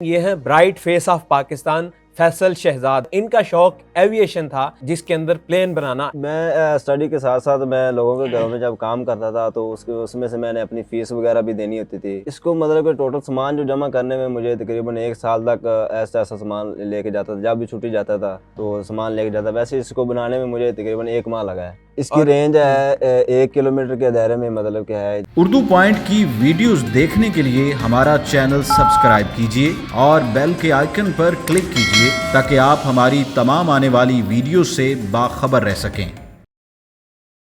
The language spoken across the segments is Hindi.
ये है bright face of Pakistan Faisal Shahzad. इनका शौक एविएशन था जिसके अंदर प्लेन बनाना। मैं स्टडी के साथ साथ मैं लोगों के घरों में जब काम करता था तो उसमें से मैंने अपनी फीस वगैरह भी देनी होती थी। इसको मतलब कि टोटल सामान जो जमा करने में मुझे तकरीबन 1 साल तक ऐसा सामान लेके जाता था। जब भी छुट्टी जाता था तो सामान लेके जाता। वैसे इसको बनाने में मुझे तकरीबन 1 माह लगा है। इसकी रेंज है 1 किलोमीटर के दायरे में, मतलब क्या है। उर्दू पॉइंट की वीडियोस देखने के लिए हमारा चैनल सब्सक्राइब कीजिए और बेल के आइकन पर क्लिक कीजिए ताकि आप हमारी तमाम आने वाली वीडियो से बाखबर रह सकें।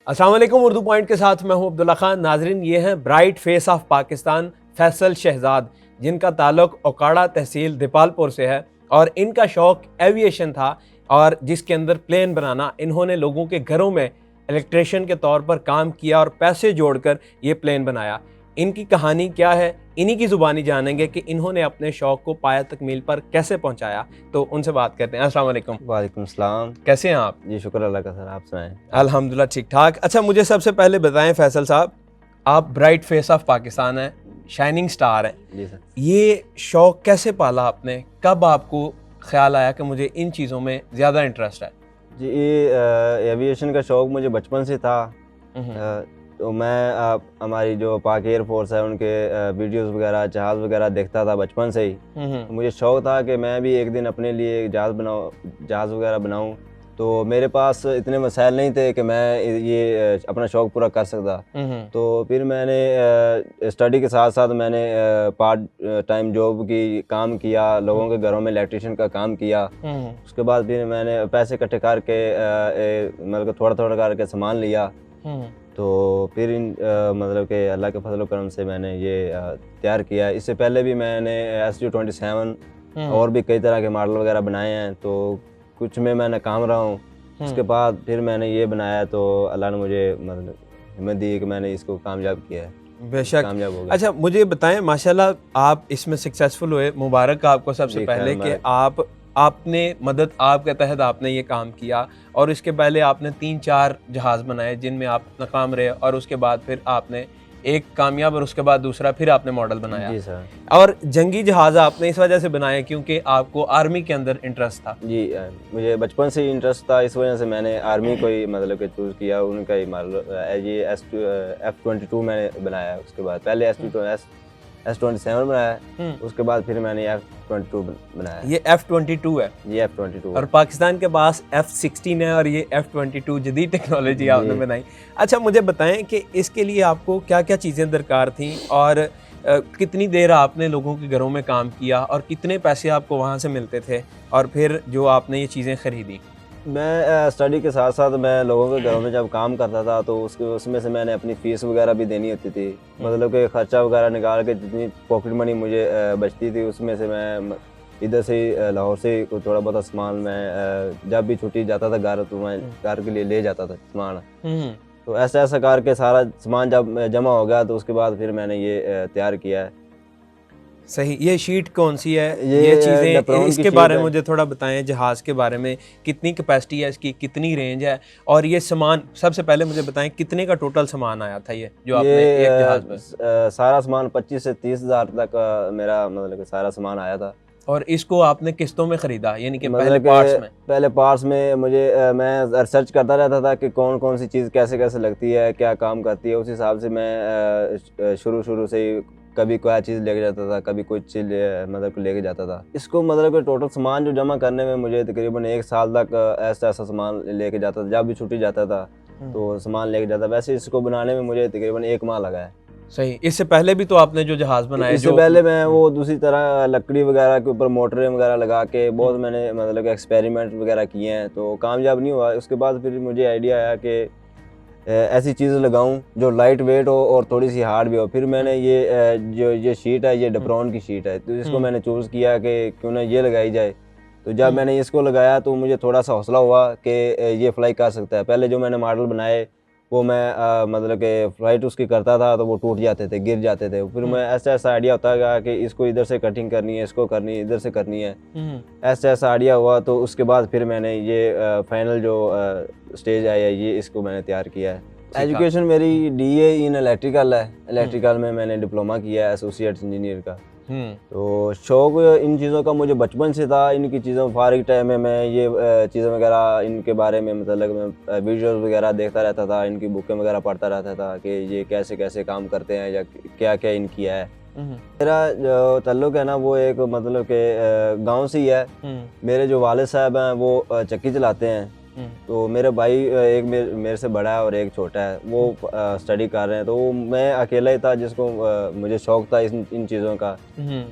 अस्सलाम वालेकुम, उर्दू पॉइंट के साथ मैं हूं अब्दुल्ला खान। नाजरीन, ये हैं bright face of Pakistan Faisal Shahzad, जिनका ताल्लुक ओकाड़ा तहसील दीपालपुर से है और इनका शौक एविएशन था और जिसके अंदर प्लेन बनाना। इन्होंने लोगों के घरों में इलेक्ट्रिशियन के तौर पर काम किया और पैसे जोड़कर ये प्लेन बनाया। इनकी कहानी क्या है, इन्हीं की ज़ुबानी जानेंगे कि इन्होंने अपने शौक़ को पाया तकमील पर कैसे पहुंचाया। तो उनसे बात करते हैं। अस्सलाम वालेकुम। वालेकुम सलाम। कैसे हैं आप? जी शुक्र अल्लाह का सर, आप सुनाएं। अल्हम्दुलिल्लाह ठीक ठाक। अच्छा, मुझे सबसे पहले बताएं फैसल साहब, आप ब्राइट फेस ऑफ पाकिस्तान हैं, शाइनिंग स्टार हैं। जी सर। ये शौक़ कैसे पाला आपने? कब आपको ख्याल आया कि मुझे इन चीज़ों में ज़्यादा इंटरेस्ट है? जी, ये एविएशन का शौक़ मुझे बचपन से था। तो मैं हमारी जो पाक एयर फोर्स है उनके वीडियोस वगैरह, जहाज़ वगैरह देखता था बचपन से ही। तो मुझे शौक़ था कि मैं भी एक दिन अपने लिए जहाज़ वगैरह बनाऊं। तो मेरे पास इतने मसाइल नहीं थे कि मैं ये अपना शौक़ पूरा कर सकता। तो फिर मैंने स्टडी के साथ साथ मैंने पार्ट टाइम जॉब की काम किया, लोगों के घरों में इलेक्ट्रिशियन का काम किया। उसके बाद फिर मैंने पैसे इकट्ठे करके मतलब थोड़ा थोड़ा करके सामान लिया। तो फिर मतलब कि अल्लाह के फजल करम से मैंने ये तैयार किया। इससे पहले भी मैंने SU-27 और भी कई तरह के मॉडल वगैरह बनाए हैं, तो कुछ में मैं नाकाम रहा हूँ। उसके बाद फिर मैंने ये बनाया तो अल्लाह ने मुझे मतलब हिम्मत दी कि मैंने इसको कामयाब किया है। बेशक कामयाब हो गया। अच्छा, मुझे बताएं, माशाल्लाह आप इसमें सक्सेसफुल हुए, मुबारक आपको सबसे पहले कि आपने आपके तहत आपने ये काम किया। और इसके पहले आपने 3-4 जहाज़ बनाए जिनमें आप नाकाम रहे और उसके बाद फिर आपने एक कामयाब और उसके बाद दूसरा फिर आपने मॉडल बनाया। जी सर। और जंगी जहाज़ आपने इस वजह से बनाए क्योंकि आपको आर्मी के अंदर इंटरेस्ट था। जी, मुझे बचपन से ही इंटरेस्ट था, इस वजह से मैंने आर्मी को ही मतलब कि चूज़ किया। उनका ही मॉडल ये F-22 मैंने बनाया। उसके बाद पहले S-27 बनाया, उसके बाद फिर मैंने F-22 बनाया। ये F-22 है। ये F-22 और पाकिस्तान के पास F-16 है और ये F-22 जदीद टेक्नोलॉजी आपने बनाई। अच्छा, मुझे बताएं कि इसके लिए आपको क्या क्या चीज़ें दरकार थीं और कितनी देर आपने लोगों के घरों में काम किया और कितने पैसे आपको वहाँ से मिलते थे और फिर जो आपने ये चीज़ें ख़रीदी? मैं स्टडी के साथ साथ मैं लोगों के घरों में जब काम करता था तो उसमें से मैंने अपनी फ़ीस वगैरह भी देनी होती थी। मतलब कि ख़र्चा वगैरह निकाल के जितनी पॉकेट मनी मुझे बचती थी उसमें से मैं इधर से लाहौर से थोड़ा बहुत सामान मैं जब भी छुट्टी जाता था घर तो मैं घर के लिए ले जाता था सामान। तो ऐसा करके सारा सामान जब जमा हो गया तो उसके बाद फिर मैंने ये तैयार किया है। सही। ये शीट कौन सी है? ये चीज़ें इसके बारे में मुझे थोड़ा बताएं। जहाज़ के बारे में कितनी कैपेसिटी है इसकी, कितनी रेंज है? और ये सामान सबसे पहले मुझे बताएं कितने का टोटल सामान आया था ये जो आपने एक जहाज़ में? सारा सामान 25 से 30 हज़ार तक मेरा मतलब कि सारा सामान आया था। और इसको आपने किस्तों में ख़रीदा, यानी कि पहले पार्ट्स में? पहले पार्ट्स में मुझे मैं रिसर्च करता रहता था कि कौन कौन सी चीज़ कैसे कैसे लगती है, क्या काम करती है। उस हिसाब से मैं शुरू से ही कभी कोई चीज़ लेके जाता था, कभी कोई चीज़ मतलब लेके जाता था। इसको मतलब कि टोटल सामान जो जमा करने में मुझे तकरीबन 1 साल तक ऐसा सामान लेके जाता था। जब भी छुट्टी जाता था तो सामान लेके जाता। वैसे इसको बनाने में मुझे तकरीबन 1 माह लगा है। सही। इससे पहले भी तो आपने जो जहाज़ बनाए, इससे पहले मैं वो दूसरी तरह लकड़ी वगैरह के ऊपर मोटरें वगैरह लगा के बहुत मैंने मतलब एक्सपेरिमेंट वगैरह किए हैं, तो कामयाब नहीं हुआ। उसके बाद फिर मुझे आइडिया आया कि ऐसी चीज़ लगाऊं जो लाइट वेट हो और थोड़ी सी हार्ड भी हो। फिर मैंने ये शीट है, ये डेप्रॉन की शीट है, तो इसको मैंने चूज़ किया कि क्यों ना ये लगाई जाए। तो जब मैंने इसको लगाया तो मुझे थोड़ा सा हौसला हुआ कि ये फ्लाई कर सकता है। पहले जो मैंने मॉडल बनाए वो मैं मतलब कि फ्लाइट उसकी करता था तो वो टूट जाते थे, गिर जाते थे। फिर मैं ऐसा आइडिया होता गया कि इसको इधर से कटिंग करनी है, इसको करनी है, इधर से करनी है। ऐसा आइडिया हुआ तो उसके बाद फिर मैंने ये फाइनल जो स्टेज आया ये इसको मैंने तैयार किया है। एजुकेशन मेरी DA इन इलेक्ट्रिकल है। इलेक्ट्रिकल में मैंने डिप्लोमा किया है एसोसिएट इंजीनियर का। तो शौक इन चीज़ों का मुझे बचपन से था। इनकी चीज़ों फारिग टाइम में मैं ये चीज़ें वगैरह इनके बारे में मतलब मैं वीडियोस वगैरह देखता रहता था, इनकी बुकें वगैरह पढ़ता रहता था कि ये कैसे कैसे काम करते हैं या क्या क्या इनकी है। मेरा जो ताल्लुक़ है ना वो एक मतलब के गांव से ही है। मेरे जो वालिद साहब हैं वो चक्की चलाते हैं। तो मेरे भाई एक मेरे से बड़ा है और एक छोटा है, वो स्टडी कर रहे हैं। तो मैं अकेला ही था जिसको मुझे शौक था इन चीज़ों का।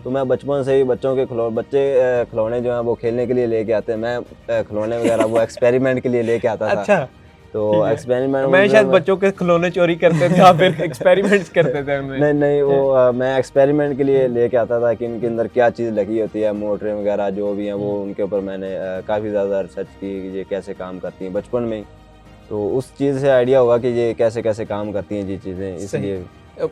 तो मैं बचपन से ही बच्चों के खिलौने जो हैं वो खेलने के लिए लेके आते हैं। मैं खिलौने वगैरह वो एक्सपेरिमेंट के लिए लेके आता था। अच्छा, तो एक्सपेरिमेंट मैं शायद बच्चों के खिलौने चोरी करते थे या फिर एक्सपेरिमेंट्स करते थे उनमें। नहीं वो मैं एक्सपेरिमेंट के लिए लेके आता था कि इनके अंदर क्या चीज़ लगी होती है, मोटरें वगैरह जो भी हैं वो उनके ऊपर मैंने काफ़ी ज़्यादा रिसर्च की कि ये कैसे काम करती हैं बचपन में ही। तो उस चीज़ से आइडिया होगा कि ये कैसे कैसे काम करती हैं ये चीज़ें, इसलिए।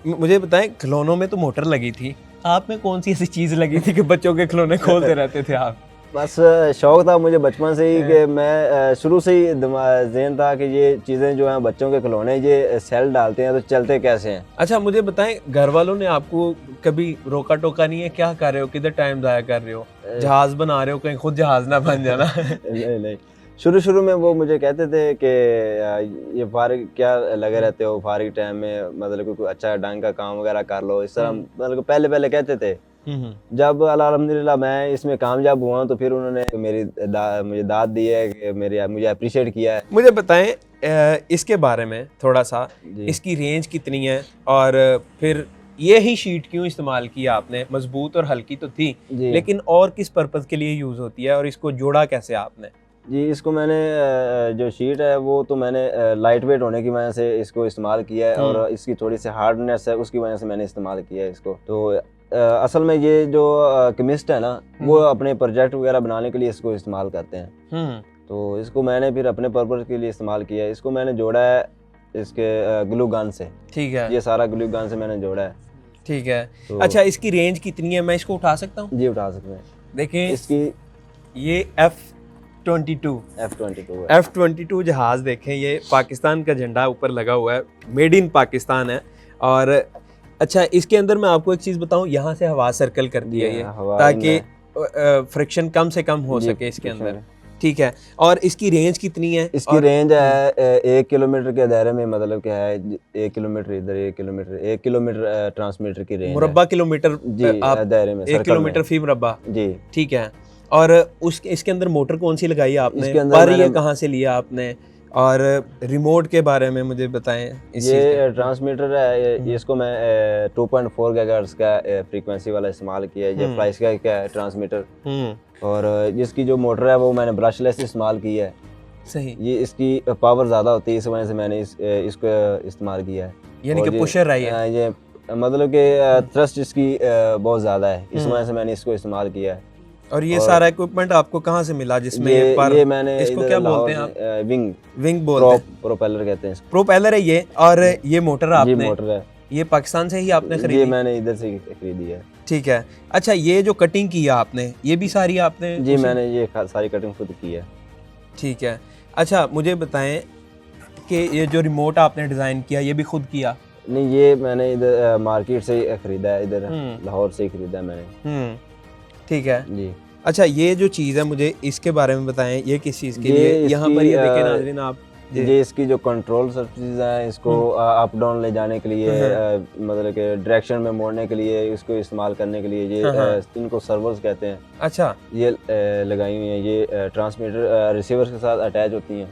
मुझे बताएं, खिलौनों में तो मोटर लगी थी, आप में कौन सी ऐसी चीज़ लगी थी कि बच्चों के खिलौने खोलते रहते थे आप? बस शौक था मुझे बचपन से ही कि मैं शुरू से ही ज़हन था कि ये चीज़ें जो हैं बच्चों के खिलौने ये सेल डालते हैं तो चलते कैसे हैं। अच्छा, मुझे बताएं, घर वालों ने आपको कभी रोका टोका नहीं है? क्या कर रहे हो, किधर टाइम ज़ाया कर रहे हो, जहाज़ बना रहे हो, कहीं खुद जहाज़ ना बन जाना? नहीं, शुरू में वो मुझे कहते थे कि ये फारिग क्या लगे रहते हो फारिग टाइम में, मतलब कोई अच्छा ढंग का काम वगैरह कर लो, इस तरह मतलब पहले कहते थे। जब अल्हम्दुलिल्लाह मैं इसमें कामयाब हुआ तो फिर उन्होंने मुझे दाद दी है कि मुझे अप्रिशिएट किया है। मुझे बताएं इसके बारे में थोड़ा सा, इसकी रेंज कितनी है और फिर ये ही शीट क्यों इस्तेमाल किया आपने? मजबूत और हल्की तो थी, लेकिन और किस पर्पज़ के लिए यूज़ होती है और इसको जोड़ा कैसे आपने? जी, इसको मैंने जो शीट है वो तो मैंने लाइट वेट होने की वजह से इसको इस्तेमाल किया है और इसकी थोड़ी सी हार्डनेस है उसकी वजह से मैंने इस्तेमाल किया है इसको। तो असल में ये जो केमिस्ट है ना वो अपने प्रोजेक्ट वगैरह बनाने के लिए इसको इस्तेमाल करते हैं। तो इसको मैंने फिर अपने पर्पज़ के लिए इस्तेमाल किया है। इसको मैंने जोड़ा है इसके ग्लू गन से। ठीक है, ये सारा ग्लू गन से मैंने जोड़ा है। ठीक है। तो अच्छा, इसकी रेंज कितनी है? मैं इसको उठा सकता हूँ? जी, उठा सकते हैं। देखें इसकी ये F-22 जहाज़ देखें, ये पाकिस्तान का झंडा ऊपर लगा हुआ है, मेड इन पाकिस्तान है। और अच्छा, इसके अंदर मैं आपको एक चीज़ बताऊं, यहाँ से हवा सर्कल करती है ये, ताकि फ्रिक्शन कम से कम हो सके इसके अंदर। ठीक है, और इसकी रेंज कितनी है? इसकी रेंज है 1 किलोमीटर के दायरे में, मतलब क्या है 1 किलोमीटर इधर 1 किलोमीटर ट्रांसमीटर की रेंज, मुरब्बा किलोमीटर दायरे में, 1 किलोमीटर फी मुरब्बा जी। ठीक है, और इसके अंदर मोटर कौन सी लगाई आपने? पर ये कहाँ से लिया आपने? और रिमोट के बारे में मुझे बताएं। ये ट्रांसमीटर है, इसको मैं 2.4 गीगाहर्ट्ज़ का फ्रीक्वेंसी वाला इस्तेमाल किया है। ये फ्लाइस का है ट्रांसमीटर। और इसकी जो मोटर है वो मैंने ब्रशलेस इस्तेमाल की है। सही, ये इसकी पावर ज़्यादा होती है, इस वजह से मैंने इसको इस्तेमाल किया है। यानी कि पुशर रही है ये, मतलब कि थ्रस्ट इसकी बहुत ज़्यादा है, इस वजह से मैंने इसको इस्तेमाल किया है। और ये सारा इक्विपमेंट आपको कहाँ से मिला जिसमें ये मैंने इसको क्या बोलते हैं आप? विंग बोलते हैं, प्रोपेलर कहते हैं। प्रोपेलर है ये। और ये मोटर आपने, ये मोटर है, ये पाकिस्तान से ही आपने खरीदी? ये मैंने इधर से खरीदी है। ठीक है। अच्छा, ये जो कटिंग की है आपने, ये भी सारी आपने? जी, मैंने ये सारी कटिंग खुद की है। ठीक है। अच्छा, मुझे बताएं कि ये जो रिमोट आपने डिज़ाइन किया ये भी खुद किया? नहीं, ये मैंने इधर मार्केट से ही खरीदा है, इधर लाहौर से ही खरीदा मैंने। ठीक है जी। अच्छा, ये जो चीज़ है मुझे इसके बारे में बताएं, ये किस चीज़ के लिए? यहाँ पर ये देखें नाज़रीन आप, ये इसकी जो कंट्रोल सर्फेस है, इसको अप डाउन ले जाने के लिए, मतलब कि डायरेक्शन में मोड़ने के लिए, इसको इस्तेमाल करने के लिए, ये इनको सर्वर्स कहते हैं। अच्छा, ये लगाई हुई है, ये ट्रांसमीटर रिसीवर के साथ अटैच होती हैं।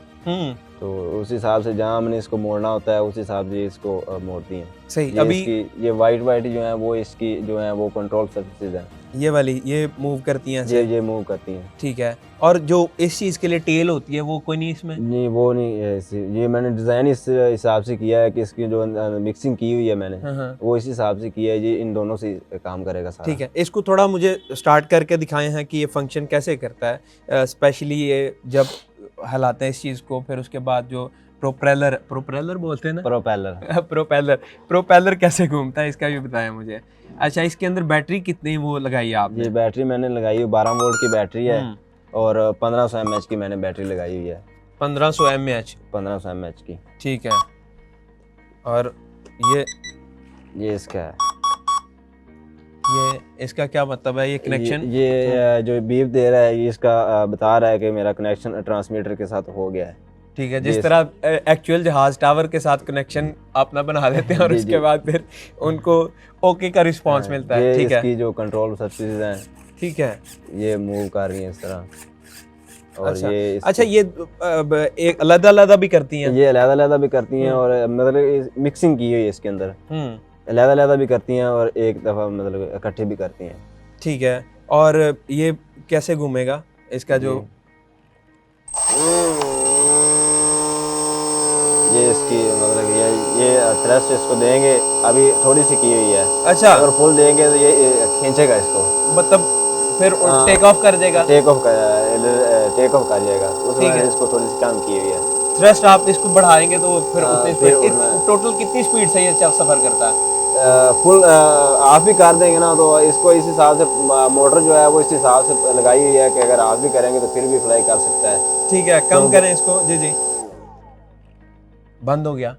तो उस हिसाब से जहाँ हमने इसको मोड़ना होता है उस हिसाब से इसको मोड़ती हैं। सही। ये अभी ये वाइट जो है वो इसकी जो है वो कंट्रोल सर्फेसेस हैं, ये वाली ये मूव करती हैं। ये मूव करती हैं। ठीक है। और जो इस चीज़ के लिए टेल होती है वो कोई नहीं इसमें? नहीं, वो नहीं है। ये मैंने डिज़ाइन इस हिसाब से किया है कि इसकी जो मिक्सिंग की हुई है मैंने, वो इस हिसाब से किया है। ये इन दोनों से काम करेगा सारा। ठीक है, इसको थोड़ा मुझे स्टार्ट करके दिखाए हैं कि ये फंक्शन कैसे करता है, स्पेशली ये जब हिलाते हैं इस चीज़ को, फिर उसके बाद जो प्रोपेलर बोलते हैं ना, प्रोपेलर कैसे घूमता है इसका भी बताया मुझे। अच्छा, इसके अंदर बैटरी कितनी वो लगाई है आपने? ये बैटरी मैंने लगाई है 12 वोल्ट की बैटरी है और 1500 mAh की मैंने बैटरी लगाई हुई है। 1500 mAh की। ठीक है। और ये इसका है। ये इसका क्या मतलब है, ये कनेक्शन? ये जो बीप दे रहा है ये इसका बता रहा है कि मेरा कनेक्शन ट्रांसमीटर के साथ हो गया है। ठीक है, जिस तरह एक्चुअल जहाज टावर के साथ कनेक्शन अपना बना देते हैं और जी, उसके जी। बाद फिर उनको ओके का रिस्पांस मिलता है। ये ठीक है, इसकी जो कंट्रोल सर्विसेज हैं ठीक है। ये मूव कर रही हैं इस तरह, और अच्छा, ये अच्छा, ये एक अलग-अलग भी करती हैं? ये अलग-अलग भी करती हैं और मतलब मिक्सिंग की हुई है इसके अंदर, अलग-अलग भी करती हैं और एक दफ़ा मतलब इकट्ठे भी करती हैं। ठीक है। और ये कैसे घूमेगा इसका जो? ये इसकी मतलब ये थ्रस्ट इसको देंगे, अभी थोड़ी सी की हुई है। अच्छा, अगर फुल देंगे तो ये खींचेगा इसको, मतलब फिर टेक ऑफ कर देगा। टेक ऑफ कर जाएगा। उस ठीक वजह है। से इसको थोड़ी सी कम की हुई है। थ्रस्ट आप इसको बढ़ाएंगे तो फिर उतनी फिर स्पीड, उतना- टोटल कितनी स्पीड से ये सफर करता है? फुल ऑफ भी कर देंगे ना तो इसको इस हिसाब से मोटर जो है वो इस हिसाब से लगाई हुई है कि अगर ऑफ भी करेंगे तो फिर भी फ्लाई कर सकता है। ठीक है, कम करें इसको। जी जी, बंद हो गया।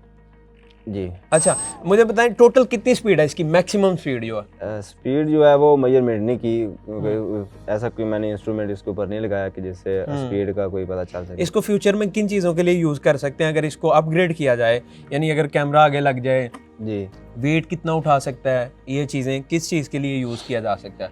जी। अच्छा, मुझे बताएं टोटल कितनी स्पीड है इसकी, मैक्सिमम स्पीड जो है? स्पीड जो है वो मेजरमेंट नहीं की, क्योंकि ऐसा कोई मैंने इंस्ट्रूमेंट इसके ऊपर नहीं लगाया कि जिससे स्पीड का कोई पता चल सके। इसको फ्यूचर में किन चीज़ों के लिए यूज़ कर सकते हैं अगर इसको अपग्रेड किया जाए? यानी अगर कैमरा आगे लग जाए, जी। वेट कितना उठा सकता है, ये चीज़ें किस चीज़ के लिए यूज़ किया जा सकता है?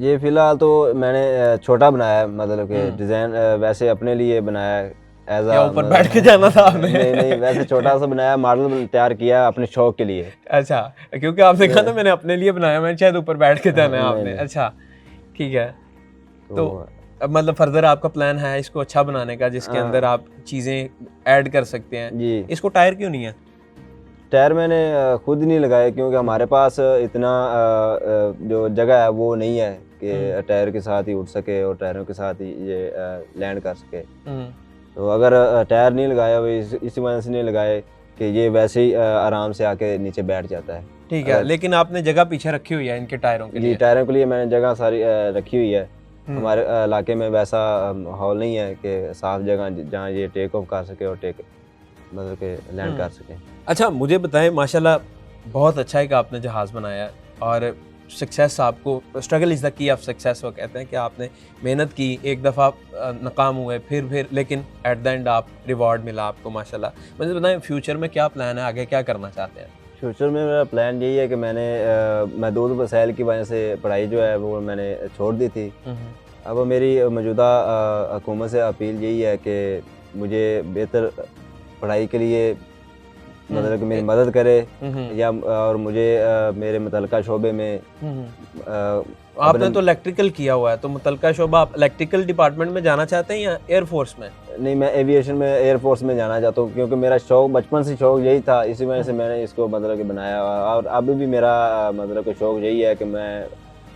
ये फिलहाल तो मैंने छोटा बनाया है, मतलब कि डिज़ाइन वैसे अपने लिए बनाया है एज या ऊपर बैठ के जाना था आपने? नहीं नहीं, वैसे छोटा सा बनाया, मॉडल तैयार किया अपने शौक के लिए। अच्छा, क्योंकि आपने कहा था मैंने अपने लिए बनाया, मैंने शायद ऊपर बैठ के जाना है नहीं, आपने। नहीं। अच्छा, ठीक है। तो अब मतलब फर्दर आपका प्लान है इसको अच्छा बनाने का, जिसके अंदर आप चीज़ें ऐड कर सकते हैं। जी। इसको टायर क्यों नहीं है? टायर मैंने खुद नहीं लगाया, क्योंकि हमारे पास इतना जो जगह है वो नहीं है कि टायर के साथ ही उठ सके और टायरों के साथ ही ये लैंड कर सके। तो अगर टायर नहीं लगाया हुआ, इसी वजह से नहीं लगाए कि ये वैसे ही आराम से आके नीचे बैठ जाता है। ठीक है, लेकिन आपने जगह पीछे रखी हुई है इनके टायरों के जी, लिए? टायरों के लिए मैंने जगह सारी रखी हुई है। हमारे इलाके में वैसा हॉल नहीं है कि साफ जगह जहाँ ये टेक ऑफ कर सके और मतलब के लैंड कर सके। अच्छा, मुझे बताएं, माशाल्लाह बहुत अच्छा है कि आपने जहाज़ बनाया है और सक्सेस आपको, struggle is the key of success वो कहते हैं कि आपने मेहनत की, एक दफ़ा नाकाम हुए, फिर लेकिन एट द एंड आप रिवॉर्ड मिला आपको माशाल्लाह। मुझे बताएं फ्यूचर में क्या प्लान है, आगे क्या करना चाहते हैं? फ्यूचर में मेरा प्लान यही है कि मैं दो वसाइल की वजह से पढ़ाई जो है वो मैंने छोड़ दी थी। अब मेरी मौजूदा हुकूमत से अपील यही है कि मुझे बेहतर पढ़ाई के लिए मतलब कि मेरी मदद करे, या और मुझे मेरे मुतलका शोबे में आपने तो इलेक्ट्रिकल किया हुआ है, तो मुतलका शोबा आप इलेक्ट्रिकल डिपार्टमेंट में जाना चाहते हैं या एयरफोर्स में? नहीं, मैं एविएशन में, एयरफोर्स में जाना चाहता हूँ, क्योंकि मेरा शौक बचपन से शौक यही था, इसी वजह से मैंने इसको मतलब कि बनाया। और अभी भी मेरा मतलब कि शौक यही है कि मैं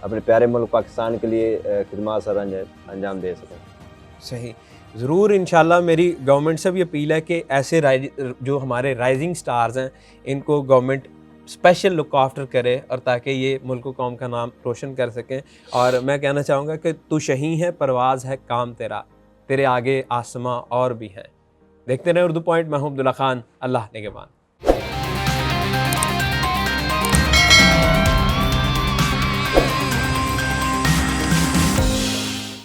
अपने प्यारे मुल्क पाकिस्तान के लिए खिदमत सर अंजाम दे सकूँ। सही, ज़रूर इंशाल्लाह। मेरी गवर्नमेंट से भी अपील है कि ऐसे जो हमारे राइजिंग स्टार्स हैं इनको गवर्नमेंट स्पेशल लुक आफ्टर करे, और ताकि ये मुल्क कौम का नाम रोशन कर सकें। और मैं कहना चाहूँगा कि तू शही है, परवाज़ है काम तेरा, तेरे आगे आसमां और भी हैं। देखते रहें उर्दू पॉइंट। मैं हूं अब्दुल्ला खान, अल्लाह निगहबान।